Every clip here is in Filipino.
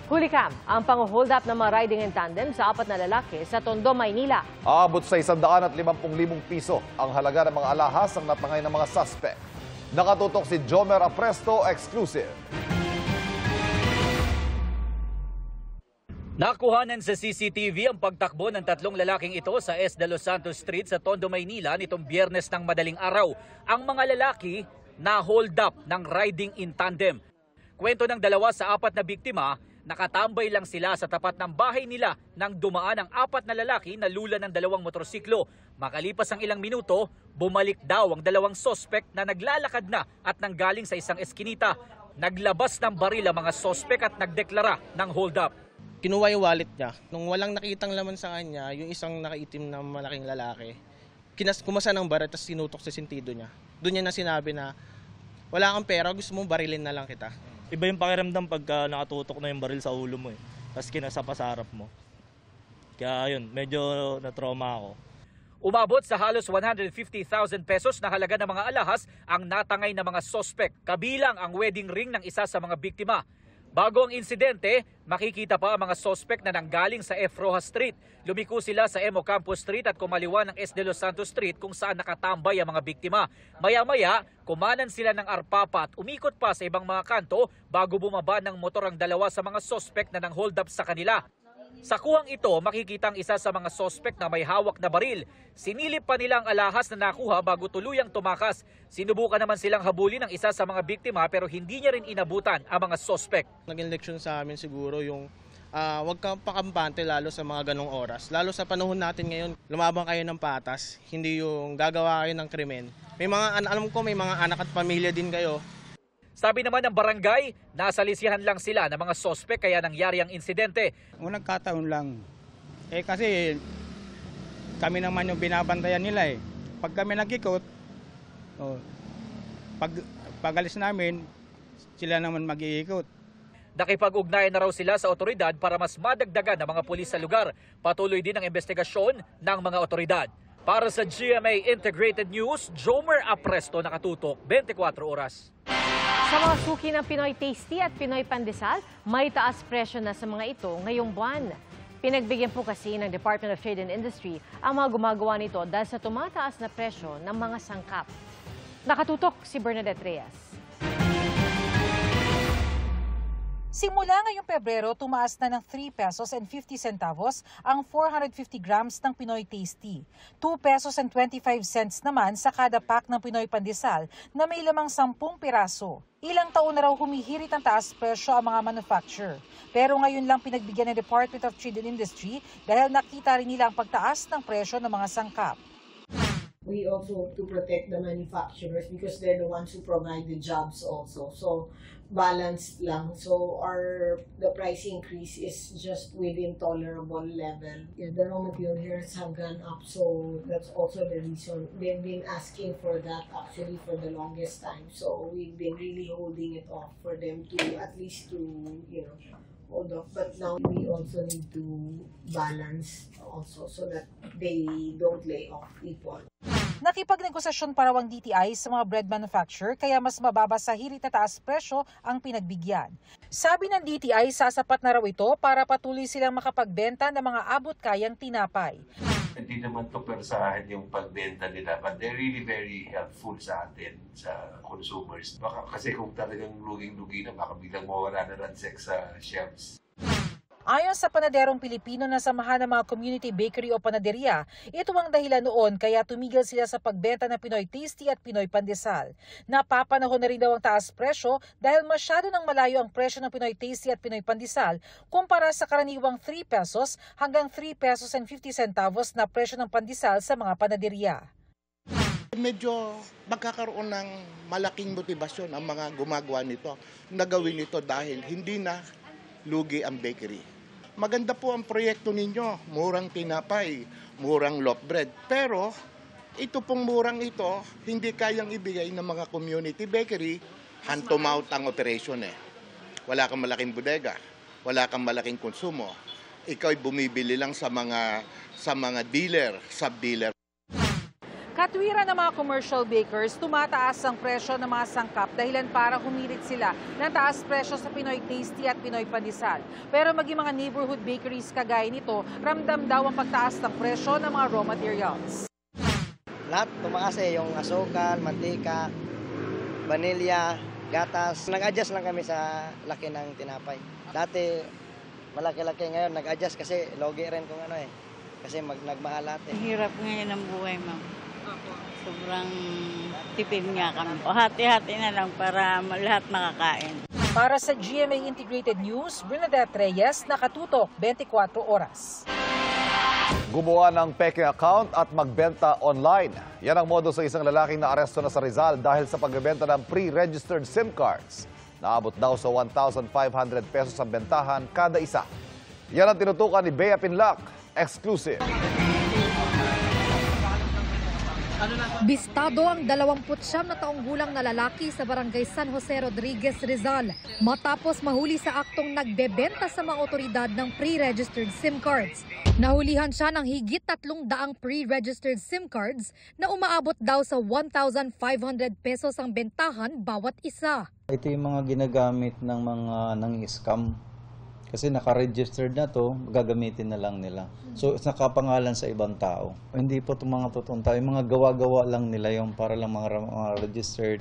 Hulikam ang pang-hold up ng mga riding in tandem sa 4 na lalaki sa Tondo, Maynila. Aabot sa 150,000 piso ang halaga ng mga alahas ang natangay ng mga suspect. Nakatutok si Jomer Apresto, exclusive. Nakuhanan sa CCTV ang pagtakbo ng 3 lalaking ito sa S. de los Santos Street sa Tondo, Maynila nitong Biyernes ng madaling araw. Ang mga lalaki na hold up ng riding in tandem. Kwento ng 2 sa 4 na biktima, nakatambay lang sila sa tapat ng bahay nila nang dumaan ang 4 na lalaki na lula ng 2 motorsiklo. Makalipas ang ilang minuto, bumalik daw ang 2 sospek na naglalakad na at nanggaling sa isang eskinita. Naglabas ng baril ang mga sospek at nagdeklara ng hold up. Kinuha yung wallet niya. Nung walang nakitang laman sa kanya, yung isang nakaitim na malaking lalaki, kumasa ng baril at sinutok sa sentido niya. Doon niya na sinabi na, wala kang pera, gusto mo barilin na lang kita. Iba yung pakiramdam pagka nakatutok na yung baril sa ulo mo tapos kinasa pa sa harap mo. Kaya yun, medyo na-trauma ako. Umabot sa halos 150,000 pesos na halaga ng mga alahas ang natangay na mga sospek, kabilang ang wedding ring ng isa sa mga biktima. Bago ang insidente, makikita pa ang mga sospek na nanggaling sa F. Rojas Street. Lumiko sila sa M. Ocampo Street at kumaliwa ng S. de los Santos Street kung saan nakatambay ang mga biktima. Maya-maya, kumanan sila ng arpapa at umikot pa sa ibang mga kanto bago bumaba ng motor ang 2 sa mga sospek na nang-hold up sa kanila. Sa kuhang ito, makikita ang isa sa mga sospek na may hawak na baril. Sinilip pa nila ang alahas na nakuha bago tuluyang tumakas. Sinubukan naman silang habulin ng isa sa mga biktima pero hindi niya rin inabutan ang mga sospek. Naging leksyon sa amin siguro yung huwag kang pakampante lalo sa mga ganong oras. Lalo sa panahon natin ngayon, lumabang kayo ng patas, hindi yung gagawa kayo ng krimen. May mga, alam ko may mga anak at pamilya din kayo. Sabi naman ng barangay, nasalisihan lang sila ng mga sospek kaya nangyari ang insidente. Unang kataon lang. Kasi kami naman yung binabantayan nila . Pag kami nagkikot, pag alis namin, sila naman mag-iikot. Nakipag-ugnayan na raw sila sa otoridad para mas madagdagan ng mga pulis sa lugar. Patuloy din ang investigasyon ng mga otoridad. Para sa GMA Integrated News, Jomer Apresto, nakatutok 24 oras. Sa mga suki ng Pinoy Tasty at Pinoy Pandesal, may taas presyo na sa mga ito ngayong buwan. Pinagbigyan po kasi ng Department of Trade and Industry ang mga gumagawa nito dahil sa tumataas na presyo ng mga sangkap. Nakatutok si Bernadette Reyes. Simula ngayong Pebrero, tumaas na ng 3 pesos and 50 centavos ang 450 grams ng Pinoy Tasty. 2 pesos and 25 cents naman sa kada pack ng Pinoy Pandesal na may lamang 10 piraso. Ilang taon na raw humihirit ang taas presyo ang mga manufacturer. Pero ngayon lang pinagbigyan ng Department of Trade and Industry dahil nakita rin nila ang pagtaas ng presyo ng mga sangkap. We also hope to protect the manufacturers because they're the ones who provide the jobs also. So balanced lang. So the price increase is just within tolerable level. Yeah, the raw materials have gone up, so that's also the reason. They've been asking for that actually for the longest time. So we've been really holding it off for them to at least to, hold off. But now we also need to balance also so that they don't lay off people. Nakipagnegosasyon pa raw ang DTI sa mga bread manufacturer kaya mas mababa sa hirit na taas presyo ang pinagbigyan. Sabi ng DTI, sasapat na raw ito para patuloy silang makapagbenta ng mga abot-kayang tinapay. Hindi naman ito persahan yung pagbenta nila, but they're really very helpful sa atin, sa consumers. Baka kasi kung talagang luging-lugi na, baka biglang mawala na ransek sa shelves. Ayon sa panaderong Pilipino na samahan ng mga community bakery o panaderia, ito ang dahilan noon kaya tumigil sila sa pagbenta ng Pinoy Tasty at Pinoy Pandesal. Napapanahon na rin daw ang taas presyo dahil masyado nang malayo ang presyo ng Pinoy Tasty at Pinoy Pandesal kumpara sa karaniwang 3 pesos hanggang 3 pesos and 50 centavos na presyo ng pandesal sa mga panaderia. Medyo magkakaroon ng malaking motibasyon ang mga gumagawa nito na gawin ito dahil hindi na lugi ang bakery. Maganda po ang proyekto ninyo, murang tinapay, murang loaf bread. Pero ito pong murang ito, hindi kayang ibigay ng mga community bakery, hand to mouth ang operation . Wala kang malaking bodega, wala kang malaking konsumo. Ikaw ay bumibili lang sa mga dealer, sub-dealer. Katwiran ng mga commercial bakers, tumataas ang presyo ng mga sangkap dahilan para humirit sila ng taas presyo sa Pinoy Tasty at Pinoy Pandesal. Pero maging mga neighborhood bakeries kagaya nito, ramdam daw ang pagtaas ng presyo ng mga raw materials. Lahat tumaas yung asukal, mantika, vanilya, gatas. Nag-adjust lang kami sa laki ng tinapay. Dati malaki-laki, ngayon nag-adjust kasi logi rin kung ano kasi nagmahal lahat Hirap ngayon ang buhay, ma'am. Sobrang tipid nga kami. O hati-hati na lang para lahat makakain. Para sa GMA Integrated News, Bernadette Reyes, nakatutok 24 oras. Gumawa ng peking account at magbenta online. Yan ang modo sa isang lalaking naaresto na sa Rizal dahil sa pagbebenta ng pre-registered SIM cards. Naabot daw sa 1,500 pesos ang bentahan kada isa. Yan ang tinutukan ni Bea Pinlac. Exclusive. Bistado ang 29 na taong gulang na lalaki sa barangay San Jose Rodriguez, Rizal matapos mahuli sa aktong nagbebenta sa mga otoridad ng pre-registered SIM cards. Nahulihan siya ng higit 300 pre-registered SIM cards na umaabot daw sa 1,500 pesos ang bentahan bawat isa. Ito yung mga ginagamit ng mga nang-scam. Kasi naka-registered na to, gagamitin na lang nila. So, nakapangalan sa ibang tao. Hindi po itong mga totoong tao. Yung mga gawa-gawa lang nila yung para lang mga registered.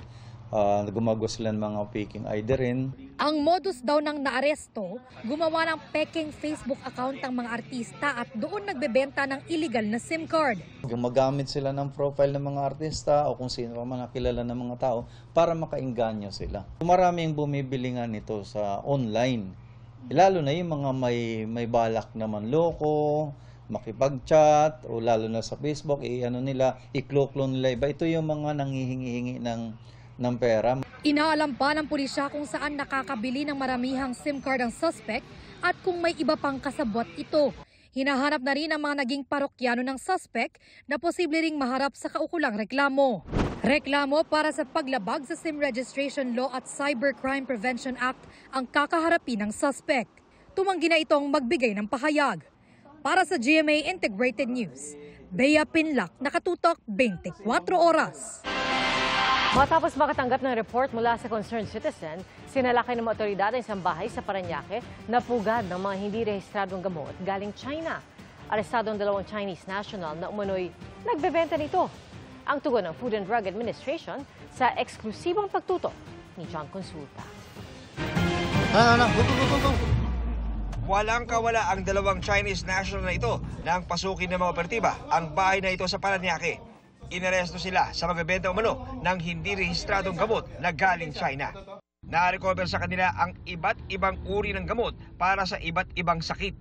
Gumagawa sila ng mga faking ID rin. Ang modus daw ng naaresto, gumawa ng peking Facebook account ng mga artista at doon nagbebenta ng illegal na SIM card. Gumagamit sila ng profile ng mga artista o kung sino man nakilala ng mga tao para makainganyo sila. Maraming bumibili nga nito sa online. Lalo na yung mga may balak naman loko, makipag-chat, o lalo na sa Facebook, i-clone nila iba. Ito yung mga nanghihingi ng pera. Inaalam pa ng pulisya kung saan nakakabili ng maramihang SIM card ang suspect at kung may iba pang kasabwat ito. Hinahanap na rin ang mga naging parokyano ng suspect na posible ring maharap sa kaukulang reklamo. Reklamo para sa paglabag sa SIM Registration Law at Cybercrime Prevention Act ang kakaharapin ng suspect. Tumanggi na itong magbigay ng pahayag. Para sa GMA Integrated News, Bea Pinlac, nakatutok 24 oras. Matapos makatanggap ng report mula sa concerned citizen, sinalakay ng mga otoridad ang isang bahay sa Parañaque na pugad ng mga hindi rehistradong gamot galing China. Arestado ang 2 Chinese national na umano'y nagbebenta nito. Ang tugon ng Food and Drug Administration sa eksklusibong pagtutok ni John Consulta. Walang kawala ang 2 Chinese national na ito nang pasukin ng mga operatiba ang bahay na ito sa Parañaque. Inaresto sila sa magbebenta umano ng hindi rehistradong gamot na galing China. Na-recover sa kanila ang iba't ibang uri ng gamot para sa iba't ibang sakit.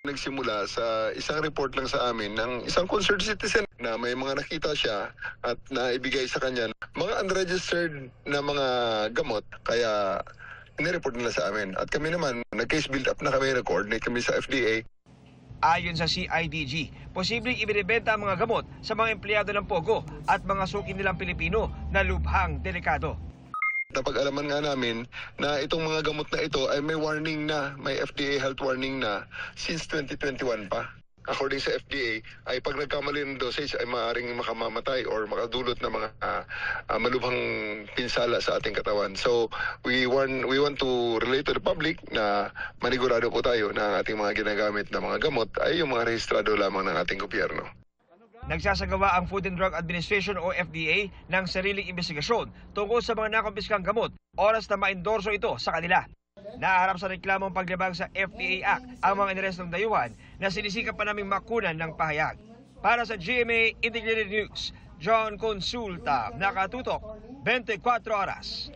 Nagsimula sa isang report lang sa amin ng isang concerned citizen na may mga nakita siya at naibigay sa kanya mga unregistered na mga gamot, kaya nireport nila sa amin. At kami naman, nag-case build up na kami, nag-coordinate kami sa FDA. Ayon sa CIDG, posibleng ibinebenta ang mga gamot sa mga empleyado ng Pogo at mga suki nilang Pilipino na lubhang delikado. Napag-alaman nga namin na itong mga gamot na ito ay may warning na, may FDA health warning na since 2021 pa. According sa FDA, ay pag nagkamali ng dosage ay maaaring makamamatay or makadulot ng mga malubhang pinsala sa ating katawan. So we want to relate to the public na manigurado po tayo na ang ating mga ginagamit na mga gamot ay yung mga rehistrado lamang ng ating gobyerno. Nagsasagawa ang Food and Drug Administration o FDA ng sariling investigasyon tungkol sa mga nakumpiskang gamot, oras na ma-endorso ito sa kanila. Naharap sa reklamong paglabag sa FDA Act ang mga inarestong dayuhan na sinisikap pa naming makunan ng pahayag. Para sa GMA Integrated News, John Consulta, nakatutok 24 oras.